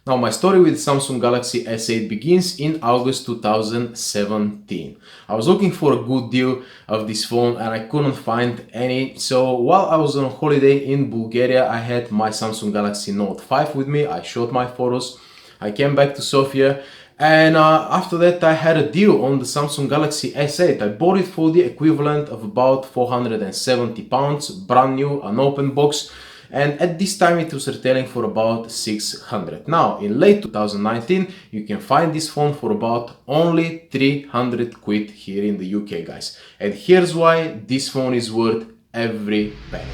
Now, my story with Samsung Galaxy S8 begins in August 2017. I was looking for a good deal of this phone and I couldn't find any. So while I was on holiday in Bulgaria, I had my Samsung Galaxy Note 5 with me. I shot my photos. I came back to Sofia and after that I had a deal on the Samsung Galaxy S8. I bought it for the equivalent of about £470, brand new, an open box. And at this time it was retailing for about 600. Now in late 2019 you can find this phone for about only 300 quid here in the UK, guys. And here's why this phone is worth every penny.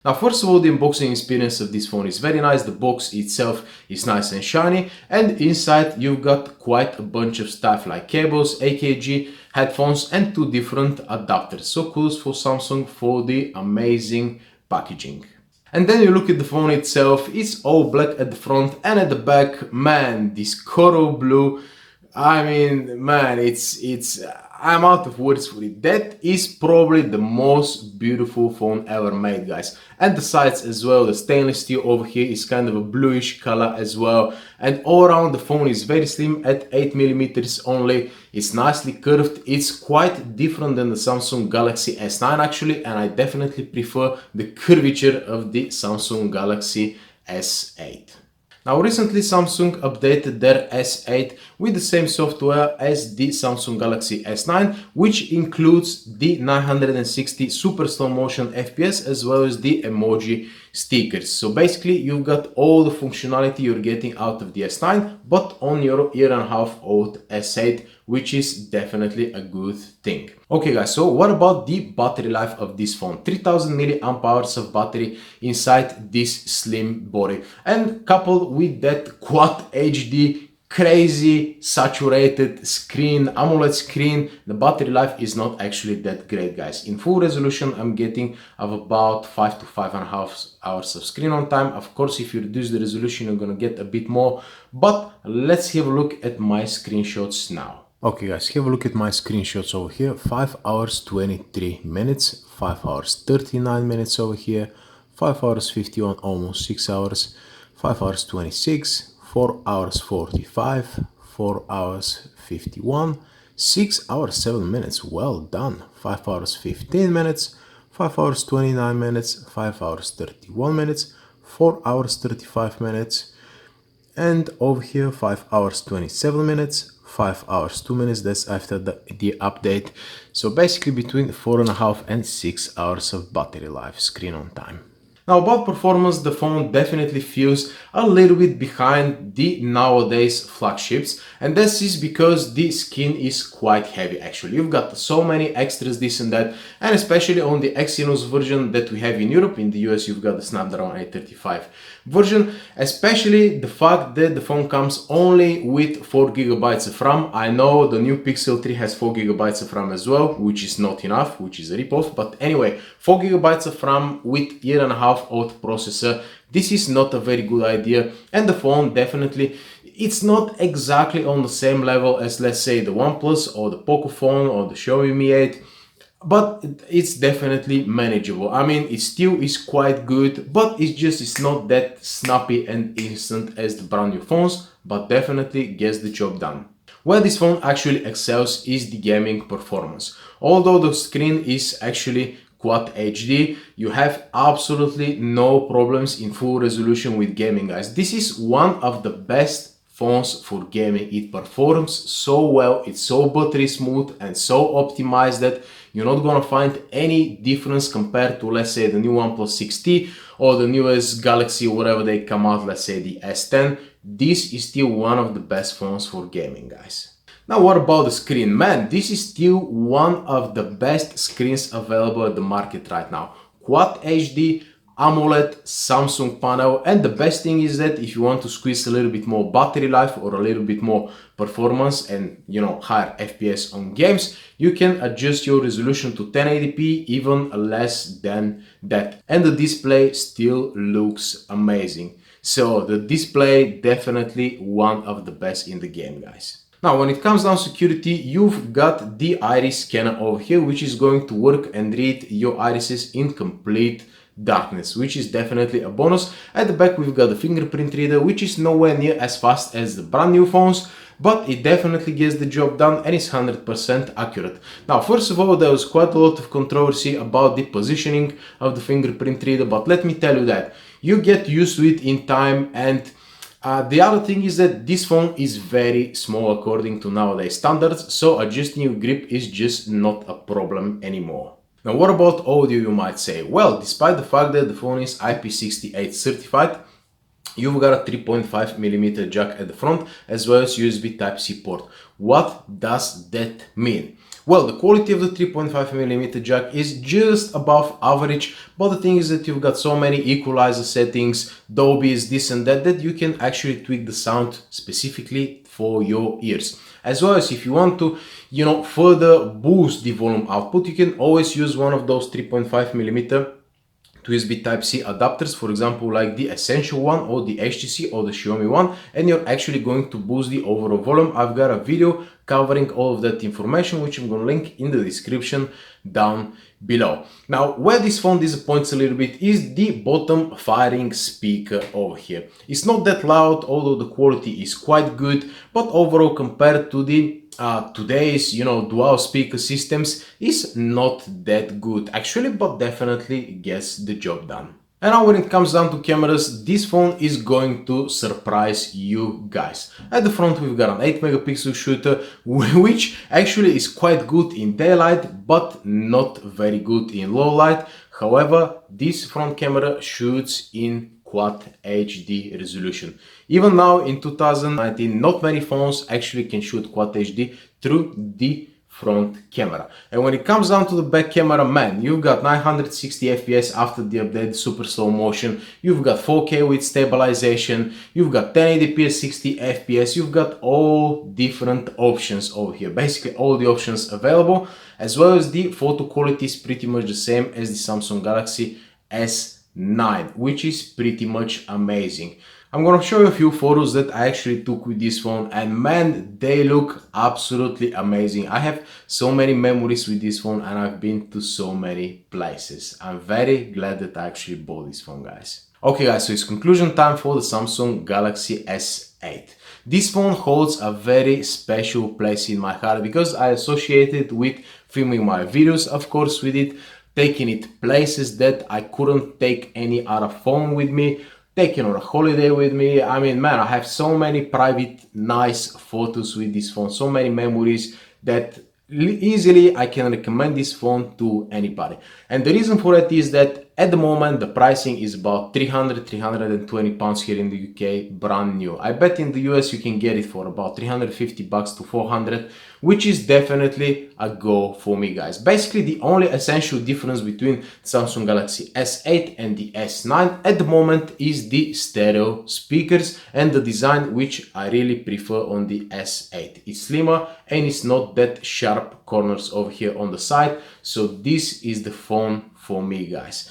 Now, first of all, the unboxing experience of this phone is very nice. The box itself is nice and shiny, and inside you've got quite a bunch of stuff like cables, AKG, headphones, and two different adapters. So kudos for Samsung for the amazing packaging. And then you look at the phone itself. It's all black at the front and at the back. Man, this coral blue, I mean, man, I'm out of words for it. That is probably the most beautiful phone ever made, guys. And the sides as well, the stainless steel over here is kind of a bluish color as well. And all around the phone is very slim at 8mm only. It's nicely curved. It's quite different than the Samsung Galaxy S9 actually, and I definitely prefer the curvature of the Samsung Galaxy S8. Now recently Samsung updated their S8 with the same software as the Samsung Galaxy S9, which includes the 960 super slow motion FPS as well as the emoji stickers. So basically you've got all the functionality you're getting out of the S9 but on your year and a half old S8, which is definitely a good thing. Okay guys, so what about the battery life of this phone? 3000 mAh of battery inside this slim body, and coupled with that Quad HD crazy saturated screen, AMOLED screen, the battery life is not actually that great, guys. In full resolution I'm getting of about 5 to 5.5 hours of screen on time. Of course, if you reduce the resolution you're gonna get a bit more, but let's have a look at my screenshots now. Okay guys, have a look at my screenshots over here. 5 hours 23 minutes, 5 hours 39 minutes over here, 5 hours 51, almost 6 hours, 5 hours 26, 4 hours 45, 4 hours 51, 6 hours 7 minutes, well done, 5 hours 15 minutes, 5 hours 29 minutes, 5 hours 31 minutes, 4 hours 35 minutes, and over here 5 hours 27 minutes, 5 hours 2 minutes, that's after the update. So basically between 4.5 and 6 hours of battery life, screen on time. Now about performance, the phone definitely feels a little bit behind the nowadays flagships, and this is because the skin is quite heavy actually. You've got so many extras, this and that, and especially on the Exynos version that we have in Europe. In the US you've got the Snapdragon 835 version, especially the fact that the phone comes only with 4 GB of RAM. I know the new Pixel 3 has 4 GB of RAM as well, which is not enough, which is a ripoff, but anyway, 4 GB of RAM with year and a half old processor. This is not a very good idea, and the phone definitely, it's not exactly on the same level as, let's say, the OnePlus or the Poco phone or the Xiaomi Mi 8, but it's definitely manageable. I mean, it still is quite good, but it's not that snappy and instant as the brand new phones, but definitely gets the job done. Where this phone actually excels is the gaming performance. Although the screen is actually Quad HD, you have absolutely no problems in full resolution with gaming, guys. This is one of the best phones for gaming. It performs so well, it's so buttery smooth and so optimized that you're not gonna find any difference compared to, let's say, the new OnePlus 6T or the newest Galaxy, whatever they come out, let's say the S10. This is still one of the best phones for gaming, guys. Now what about the screen? Man, this is still one of the best screens available at the market right now. Quad HD, AMOLED, Samsung panel, and the best thing is that if you want to squeeze a little bit more battery life or a little bit more performance and, you know, higher FPS on games, you can adjust your resolution to 1080p, even less than that. And the display still looks amazing. So the display definitely one of the best in the game, guys. Now, when it comes down to security, you've got the iris scanner over here, which is going to work and read your irises in complete darkness, which is definitely a bonus. At the back, we've got the fingerprint reader, which is nowhere near as fast as the brand new phones, but it definitely gets the job done and is 100% accurate. Now, first of all, there was quite a lot of controversy about the positioning of the fingerprint reader, but let me tell you that you get used to it in time. And the other thing is that this phone is very small according to nowadays standards, so adjusting your grip is just not a problem anymore. Now, what about audio, you might say? Well, despite the fact that the phone is IP68 certified, you've got a 3.5mm jack at the front as well as USB Type-C port. What does that mean? Well, the quality of the 3.5mm jack is just above average, but the thing is that you've got so many equalizer settings, Dolby's, this and that, that you can actually tweak the sound specifically for your ears. As well as if you want to, further boost the volume output, you can always use one of those 3.5mm to USB Type-C adapters, for example, like the Essential one or the HTC or the Xiaomi one, and you're actually going to boost the overall volume. I've got a video covering all of that information, which I'm going to link in the description down below. Now, where this phone disappoints a little bit is the bottom firing speaker over here. It's not that loud, although the quality is quite good, but overall compared to the today's dual speaker systems is not that good actually, but definitely gets the job done. And now when it comes down to cameras, this phone is going to surprise you guys. At the front we've got an 8-megapixel shooter, which actually is quite good in daylight but not very good in low light. However, this front camera shoots in Quad HD resolution. Even now in 2019, not many phones actually can shoot Quad HD through the front camera. And when it comes down to the back camera, man, you've got 960 FPS after the update, super slow motion, you've got 4K with stabilization, you've got 1080p at 60 FPS, you've got all different options over here, basically all the options available, as well as the photo quality is pretty much the same as the Samsung Galaxy S9, which is pretty much amazing. I'm gonna show you a few photos that I actually took with this phone, and man, they look absolutely amazing. I have so many memories with this phone and I've been to so many places. I'm very glad that I actually bought this phone, guys. Okay guys, so it's conclusion time for the Samsung Galaxy S8. This phone holds a very special place in my heart because I associate it with filming my videos, of course, with it, taking it places that I couldn't take any other phone with me, taking on a holiday with me. I mean, man, I have so many private, nice photos with this phone, so many memories that easily I can recommend this phone to anybody. And the reason for that is that at the moment the pricing is about 320 pounds here in the UK, brand new. I bet in the US you can get it for about 350 bucks to 400, which is definitely a go for me, guys. Basically the only essential difference between Samsung Galaxy S8 and the S9 at the moment is the stereo speakers and the design, which I really prefer on the S8. It's slimmer and it's not that sharp corners over here on the side, so this is the phone for me, guys.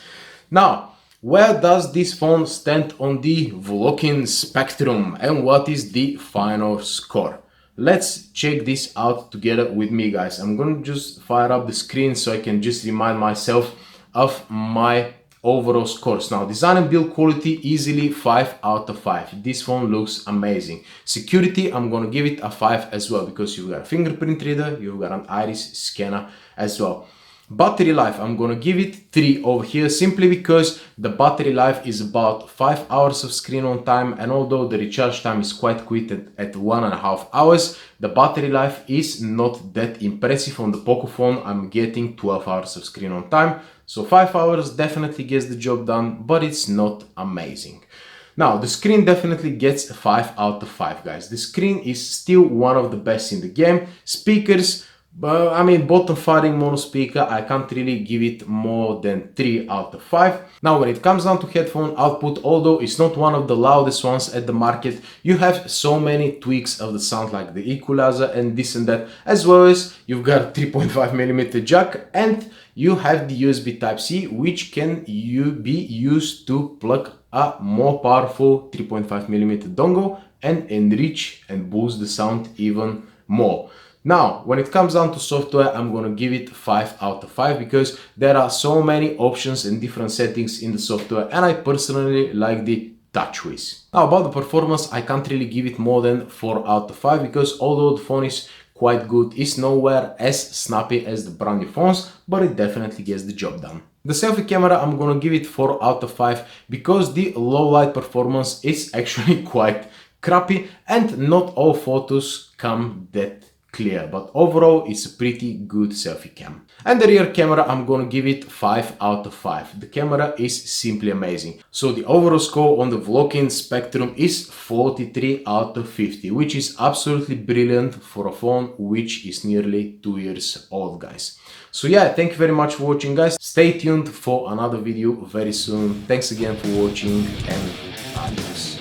Now, where does this phone stand on the VoloKin spectrum and what is the final score? Let's check this out together with me, guys. I'm gonna just fire up the screen so I can just remind myself of my overall scores. Now, design and build quality, easily 5 out of 5. This phone looks amazing. Security, I'm gonna give it a 5 as well because you've got a fingerprint reader, you've got an iris scanner as well. Battery life, I'm gonna give it 3 over here simply because the battery life is about 5 hours of screen on time, and although the recharge time is quite quick at 1.5 hours, the battery life is not that impressive. On the Poco phone I'm getting 12 hours of screen on time, so 5 hours definitely gets the job done, but it's not amazing. Now, the screen definitely gets a 5 out of 5, guys. The screen is still one of the best in the game. Speakers, I mean, bottom firing mono speaker, I can't really give it more than 3 out of 5. Now, when it comes down to headphone output, although it's not one of the loudest ones at the market, you have so many tweaks of the sound like the equalizer and this and that, as well as you've got a 3.5mm jack and you have the USB Type-C, which can be used to plug a more powerful 3.5mm dongle and enrich and boost the sound even more. Now, when it comes down to software, I'm gonna give it 5 out of 5 because there are so many options and different settings in the software, and I personally like the TouchWiz. Now, about the performance, I can't really give it more than 4 out of 5 because although the phone is quite good, it's nowhere as snappy as the brand new phones, but it definitely gets the job done. The selfie camera, I'm gonna give it 4 out of 5 because the low light performance is actually quite crappy and not all photos come that clear, but overall it's a pretty good selfie cam. And the rear camera, I'm gonna give it 5 out of 5. The camera is simply amazing. So the overall score on the VoloKin Spectrum is 43 out of 50, which is absolutely brilliant for a phone which is nearly 2 years old, guys. So yeah, thank you very much for watching, guys. Stay tuned for another video very soon. Thanks again for watching, and adios.